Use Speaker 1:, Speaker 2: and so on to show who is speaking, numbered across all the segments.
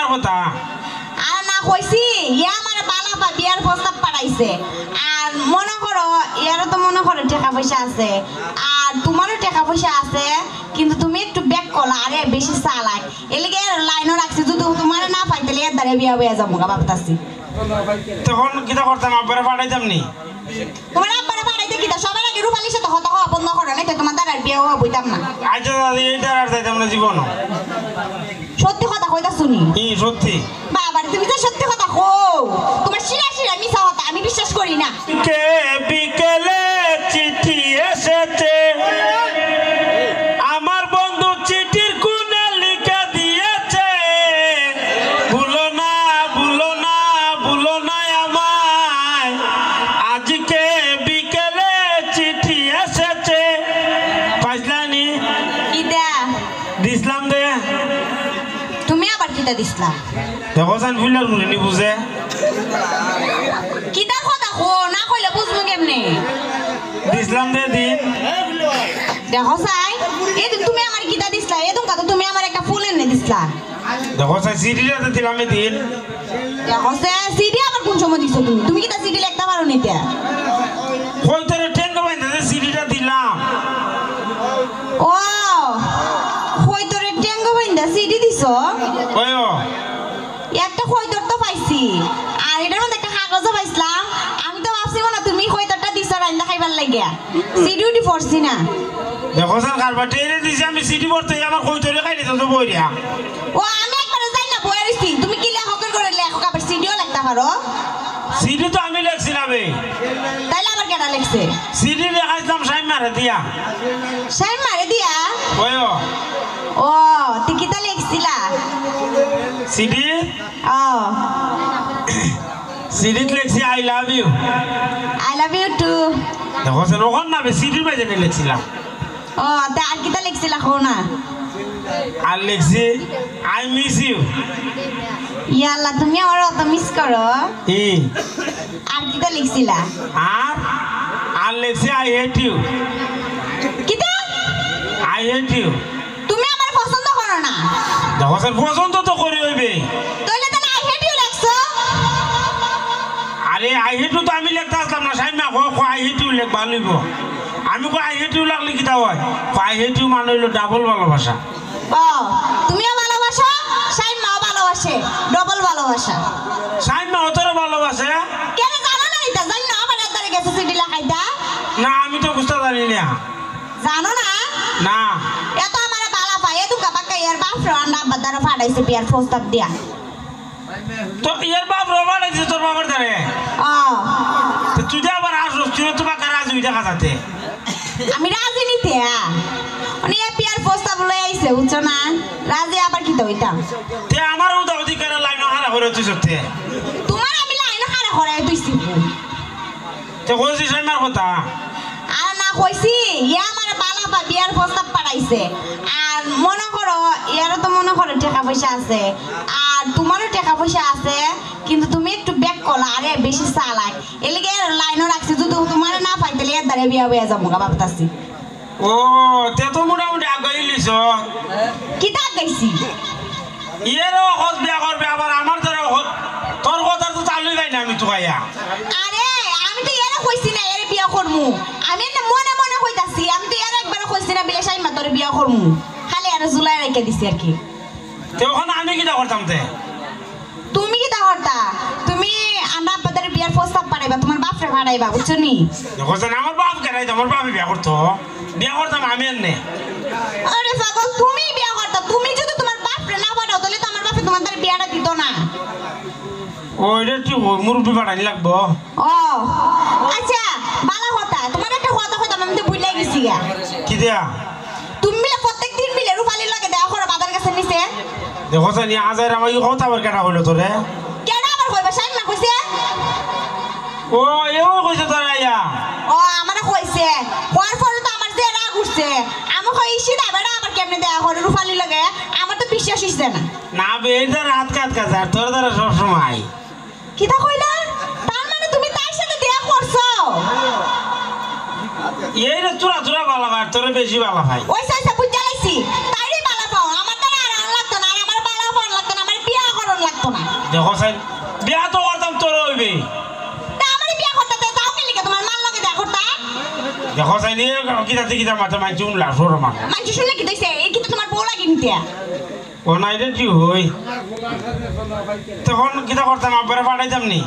Speaker 1: সাইমার কথা
Speaker 2: আর না কইছি ইয়া আমার বালা বিয়ার প্রস্তাব পাঠাইছে আর মনে করো ইয়ারও তো মনে করো টাকা পয়সা আছে আর তোমারও টাকা পয়সা আছে কিন্তু তুমি একটু ব্যাক করলা আরে বেশি চালাক এলিগে লাইনও রাখছি যদি তোমার না পাই তাহলে এর দ্বারা বিয়া হয়ে যাবো গা ভাবতাছি
Speaker 1: তখন কিটা করতাম আব্বারে পাঠাইতাম নি
Speaker 2: তোমার আব্বারে পাঠাইতে কিটা সবার আগে রূপালির সাথে হতা হওয়া বন্ধ করো না তোমার দ্বারা বিয়া হওয়া বইতাম না
Speaker 1: আচ্ছা দাদা এইটা আর যাইতাম না জীবন
Speaker 2: সত্যি কথা কইতা শুনি
Speaker 1: সত্যি
Speaker 2: বাবা তুমি তো সত্যি কথা কও তোমার শিরা শিরা মিছা কথা আমি বিশ্বাস করি না
Speaker 1: কে বিকেলে চিঠি এসেছে আমার বন্ধু চিঠির কোণে লিখে দিয়েছে ভুলো না ভুলো না ভুলো না আমায় আজকে বিকেলে চিঠি এসেছে পাইছলানি
Speaker 2: কিটা
Speaker 1: দিসলাম দে
Speaker 2: তুমি আবার কিটা দিছলা
Speaker 1: দেখো সান ভুলার মুনি বুঝে
Speaker 2: কিটার কথা কো না কইলে বুঝবো কেমনে
Speaker 1: দিসলাম দে দিন
Speaker 2: দেখো সাই এদিন তুমি আমার কিটা দিছলা এদিন কথা তুমি আমার একটা ফুল এনে দিছলা
Speaker 1: দেখো সাই সিডিটা দিলাম দিন
Speaker 2: দেখো সে সিডি আবার কোন সময় দিছো তুমি তুমি কিটা সিডি লিখতে পারো নিতে
Speaker 1: কই তোরে ঠেঙ্গা বাইন্দা সিডিটা দিলাম
Speaker 2: ও কই তোরে টেঙ্গো বাইন্দা সিডি দিছো
Speaker 1: কয়ও
Speaker 2: একটা কইতর তো পাইছি আর এটার মধ্যে একটা কাগজও পাইছিলাম আমি তো ভাবছি না তুমি কইতরটা দিছো রাইন্দা খাইবার লাগিয়া সিডিউটি পড়ছি না
Speaker 1: দেখো স্যার কারবারটা এনে দিছি আমি সিডি পড়তে আমার কই তোরে খাইলে তো বইরা
Speaker 2: ও আমি একবার যাই না বইয়া রইছি তুমি কি লেখকের করে লেখো আবার সিডিও লিখতে পারো
Speaker 1: সিডি তো আমি লিখছিলাম
Speaker 2: তাইলে আবার কেডা লিখছে
Speaker 1: সিডি লেখাইছিলাম সাইমারে দিয়া
Speaker 2: সাইন মারে দিয়া
Speaker 1: কয়ও
Speaker 2: ও তুই কিতা লিখছিলা
Speaker 1: সিডি
Speaker 2: ও
Speaker 1: সিডি লিখছি I love you
Speaker 2: I love you too
Speaker 1: দেখো স্যার ওখান না সিডির মাঝে লিখছিলাম
Speaker 2: ও তা আর কিতা লিখছিলা কও না
Speaker 1: আর লিখছি আই মিস ইউ
Speaker 2: ইয়াল্লা তুমি আমার অত মিস করো আর কিতা লিখছিলা
Speaker 1: আর আর লিখছি আই হেট ইউ
Speaker 2: কিতা
Speaker 1: আই হেট ইউ
Speaker 2: তুমি আমার পছন্দ করো না
Speaker 1: দেখো স্যার পছন্দ তো করি হইবে
Speaker 2: তাহলে তাহলে আই হেট ইউ লিখছো
Speaker 1: আরে আই হেট ইউ তো আমি লিখতে আসলাম না সাইমা কো আই হেট ইউ লিখবা লইব আমি কো আই হেট ইউ লাগলে কি তা হয় আই হেট ইউ মানে হইলো ডাবল ভালোবাসা
Speaker 2: ও তুমিও ভালোবাসো সাইমাও ভালোবাসে ডবল ভালোবাসা
Speaker 1: সাইমা অতরে ভালোবাসে
Speaker 2: কেন জানো না এটা জানি না আমার এত গেছে সিডি লাগাইতা
Speaker 1: না আমি তো বুঝতে জানি না
Speaker 2: জানো না
Speaker 1: না
Speaker 2: এত আমার বালা পায় এ দুকা বাকা ইয়ার বাপ রান্না বাদার ফাড়াইছে বিয়ার প্রস্তাব দিয়া
Speaker 1: তো ইয়ার বাপ রবাড়ে যে তোর বাবার ধারে
Speaker 2: ও
Speaker 1: তো তুই যে আবার আসছ তুই তো বাকা রাজি দেখা যাতে
Speaker 2: আমি রাজি নিতে উনি বিয়ার প্রস্তাব লই আইছে বুঝছো না রাজি আবার কি তো হইতাম
Speaker 1: তে আমারও তো অধিকার লাইন হারা করে তুই সত্যি
Speaker 2: তোমার আমি লাইন হারা করে তুইছি
Speaker 1: তো কইছিস সাইমার কথা
Speaker 2: আর না কইছি ইয়া আমার বালা বিয়ার প্রস্তাব পাঠাইছে আর মনে করো ইয়ারও তো মনে করো টাকা পয়সা আছে আর তোমারও টাকা পয়সা আছে কিন্তু তুমি একটু ব্যাক করলা আরে বেশি চালাক এলিগে লাইনও রাখছি যদি তোমার না পাই তাহলে এর দ্বারা বিয়া হয়ে যাবো গা ভাবতাছি
Speaker 1: ও তে তো মোটামুটি আগাইলিস
Speaker 2: কিতা গাইছি
Speaker 1: ইয়েরও হজ বিয়া করবে আবার আমার দ্বারা তোর কথা তো চালুই যাই না আমি তো গাইয়া
Speaker 2: আরে আমি তো এর কইছি না এর বিয়া করমু আমি না মনে মনে কইতাছি আমি তো এর একবার কইছি না বিলে সাইমা তোর বিয়া করমু খালি আর জুলাই রেখে দিছি আর কি
Speaker 1: তে ওখানে আমি কিটা করতাম তে
Speaker 2: তুমি কি করতা তুমি আন্ডা পাদারে বিয়ার প্রস্তাব পাঠাইবা তোমার বাপরে পাঠাইবা বুঝছো নি
Speaker 1: দেখো জান আমার বাপ কেরাই আমার বাপে বিয়া করতো বিয়া করতাম আমি এনে
Speaker 2: আরে পাগল তুমি বিয়া করতা তুমি যদি তোমার বাপরে না পাঠাও তাহলে তো আমার বাপে তোমার দ্বারা বিয়াটা দিত না
Speaker 1: ও এটা কি মুরব্বি পাঠানি লাগবো
Speaker 2: ও আচ্ছা ভালো কথা তোমার একটা কথা কইতাম আমি তো ভুলে গেছি গা
Speaker 1: কি দেয়া
Speaker 2: তুমি মিলে প্রত্যেক দিন মিলে রূপালির লাগে দেওয়া করো বাজার কাছে নিচে
Speaker 1: দেখো জান আজার আমার কথা আবার কেটা হইলো তোরে
Speaker 2: কেন আবার কইবা সাইমা কইছে
Speaker 1: ও এও কইছে তোর আইয়া
Speaker 2: ও আমারে কইছে কোয়ার পরে তো আমার যে রাগ উঠছে আমি কই ইসি দাবাটা আবার কেমনে দেয়া করে রূপালির লাগে আমার তো বিশ্বাস হইছে না
Speaker 1: না বে এটার হাত কাট কাজ আর তোর দ্বারা সবসময়
Speaker 2: কিটা কইলা তার মানে তুমি তার সাথে দেয়া করছো
Speaker 1: এই রে তোরা তোরা ভালো ভাই তোরে বেশি ভালো ভাই
Speaker 2: ওই সাইসা বুঝা লাইছি তাইরে বালা পাও আমার দ্বারা আর লাগতো না আর আমার বালা পাও লাগতো না আমার বিয়া করো
Speaker 1: দেখো সাই বিয়া তো করতাম তোর হইবে
Speaker 2: তা আমারে বিয়া করতে দে তাও কি লিখে তোমার মাল লাগে দেখা করতা
Speaker 1: দেখো সাই নিয়ে কিতা মাথা মাইছি উনলা সর মান
Speaker 2: মানুষ শুনলে কি দইছে এই কিন্তু তোমার বউ লাগি নিতে
Speaker 1: ও নাই রে কি হই তখন কিতা করতাম আব্বারে পাঠাইতাম নি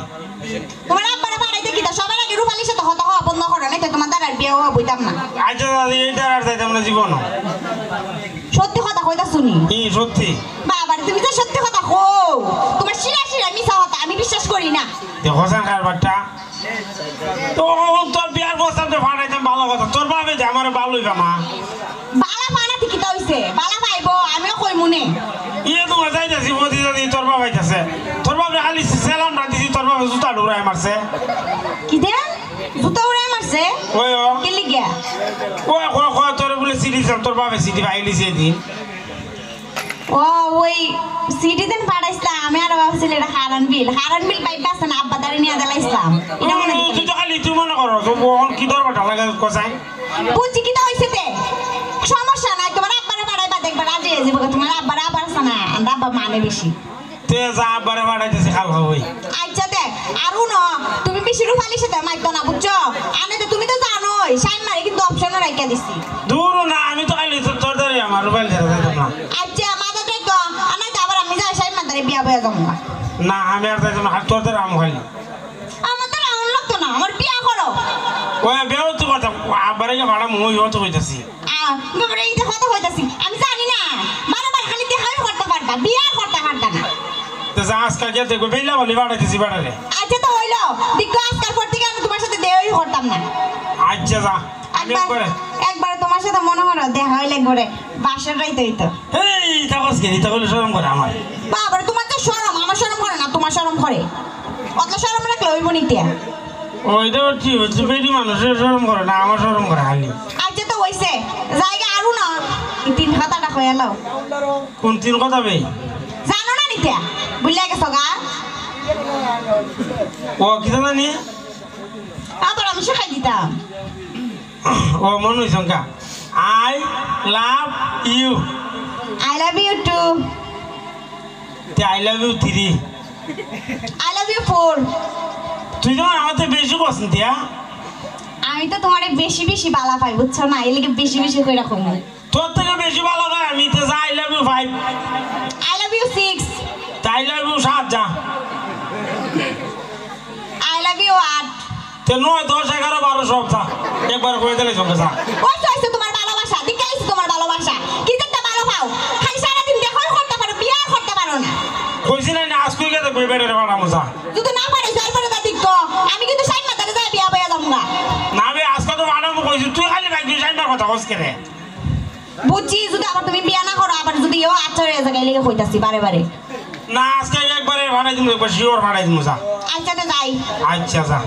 Speaker 2: তোমার আব্বারে পাঠাইতে কি তা সবার আগে রূপালির সাথে হতা হওয়া বন্ধ করো নাই তো তোমার দ্বারা বিয়া হওয়া বইতাম না
Speaker 1: আচ্ছা দাদি এইটা আর যাইতাম না জীবন
Speaker 2: সত্যি কথা কইতা শুনি
Speaker 1: ই সত্যি
Speaker 2: বাবা তুমি তো সত্যি কথা কও তোমার শিরা শিরা মিছা কথা আমি বিশ্বাস করি না
Speaker 1: দেখো সান কারবারটা তো তোর বিয়ার বস্তাম তো পাঠাইতাম ভালো কথা তোর বাবে যে আমার ভালো হইবা না
Speaker 2: বালা পানাতে কি তা হইছে বালা পাইবো আমিও কই মনে
Speaker 1: ইয়ে তোমার যাইতাছি মতি দাদি তোর বাবা আইতাছে তোর বাবা খালি সেলাম রাখতেছি তোর বাবা জুতা ঢুরাই মারছে
Speaker 2: কি দে জুতা উড়ে মারছে
Speaker 1: ওই ও
Speaker 2: কি লিগিয়া
Speaker 1: ওই তোর বলে সিটি তোর বাবা সিটি ভাইলিছে দিন
Speaker 2: ও ওই সিটি দেন পাড়াইছিলাম আমি আর ভাবছিল এটা হারান বিল পাইপা আছে না আব্বা দাঁড়িয়ে নিয়ে দিলাইছিলাম এটা মনে
Speaker 1: তুই তো খালি তুই মনে করো তো বোন কি দরবারটা লাগে কসাই
Speaker 2: বুঝছি কি তো হইছে তে সমস্যা নাই তোমার আব্বারে পাড়াইবা দেখবা রাজি হয়ে যাবে তোমার আব্বারে আবার আছে না আমরা আব্বা মানে বেশি
Speaker 1: তে যা আব্বারে বাড়াইতেছে খাল খাওয়াই
Speaker 2: আচ্ছা দেখ আরু ন তুমি বেশি রুফালির সাথে মাইতো না বুঝছো আনে তো তুমি তো জানোই সাইন মারি কিন্তু অপশনও রাইখা দিছি
Speaker 1: দূর না আমি তো খালি তোর ধরে আমার মোবাইল ছেড়ে যাইতাম না
Speaker 2: আচ্ছা মাথা দেখো আনাই তো আবার আমি যাই সাইন মাতারে বিয়া বয়া যাবো না
Speaker 1: না আমি আর যাইতাম না তোর ধরে আম খালি
Speaker 2: আমার তো রাউন্ড লাগতো না আমার বিয়া করো
Speaker 1: ওই বেও তো কথা আব্বারে ভাড়া মই হতো কইতাছি
Speaker 2: বাবারে এই কথা কইতাছি আমি জানি না বারবার খালি দেখাই করতে পারবা বিয়া করতে পারবা না
Speaker 1: তো যা আজকাল গিয়ে দেখো বেলা বলি বাড়াইতেছি বাড়ারে
Speaker 2: আচ্ছা তো হইলো দেখো আজকাল পর থেকে আমি তোমার সাথে দেওয়াই করতাম না
Speaker 1: আচ্ছা যা আমি করে
Speaker 2: একবার তোমার সাথে মনে হলো দেখা হইলে ঘরে বাসার রাইতে হইতো
Speaker 1: এই তাকস কে তা বলে শরম করে আমার
Speaker 2: বাবারে তোমার তো শরম আমার শরম করে না তোমার শরম করে অত শরম রাখলে হইব নিতে
Speaker 1: ওইটা কি হচ্ছে বেরি মানুষের শরম করে না আমার শরম করে খালি
Speaker 2: আচ্ছা তো হইছে জায়গা আরু না এই তিন কথাটা কই এলাও
Speaker 1: কোন তিন কথা বে
Speaker 2: জানো না নিতে বুঝলে গেছো গা
Speaker 1: ও কি জানি
Speaker 2: আবার আমি শেখাই দিতাম
Speaker 1: ও মনে হইছ কা I love you
Speaker 2: I love you two
Speaker 1: তে I love you 3
Speaker 2: I love you 4
Speaker 1: তুই যখন আমাকে বেশি পছন্দ দিয়া
Speaker 2: আমি তো তোমারে বেশি বেশি বালা পাই বুঝছো না এই লিগে বেশি বেশি কইরা কমু
Speaker 1: তোর থেকে বেশি ভালো হয় আমি তো I love you 5
Speaker 2: I love you 6
Speaker 1: I love you 7 যা
Speaker 2: আই লাভ ইউ 8
Speaker 1: তে 9 10 11 12 সব যা একবার কই দিলে সঙ্গে যা
Speaker 2: ওই তো হইছে তোমার ভালোবাসা দেখাইছি তোমার ভালোবাসা কি যেটা ভালো পাও খালি সারা দিন দেখোই করতে পারো বিয়া করতে পারো না
Speaker 1: কইছি না আজ কই গেছে কই বেড়ে বাড়া মজা
Speaker 2: যদি না পারে যাই পারে তা দিক আমি কিন্তু সাইন মাতারে যাই বিয়া বয়া যামগা
Speaker 1: না বে আজকে তো বাড়া মু কইছি তুই খালি ভাই তুই যাইবার কথা কইছ কেরে
Speaker 2: বুঝছি যদি আবার তুমি বিয়া না করো আবার যদি ও আচ্ছারে জায়গায় লেগে কইতাছি বারে বারে
Speaker 1: না আজকে একবারে ভাড়াই দিমু একবার শিওর ভাড়াই দিমু যা
Speaker 2: আচ্ছা তো যাই
Speaker 1: আচ্ছা যা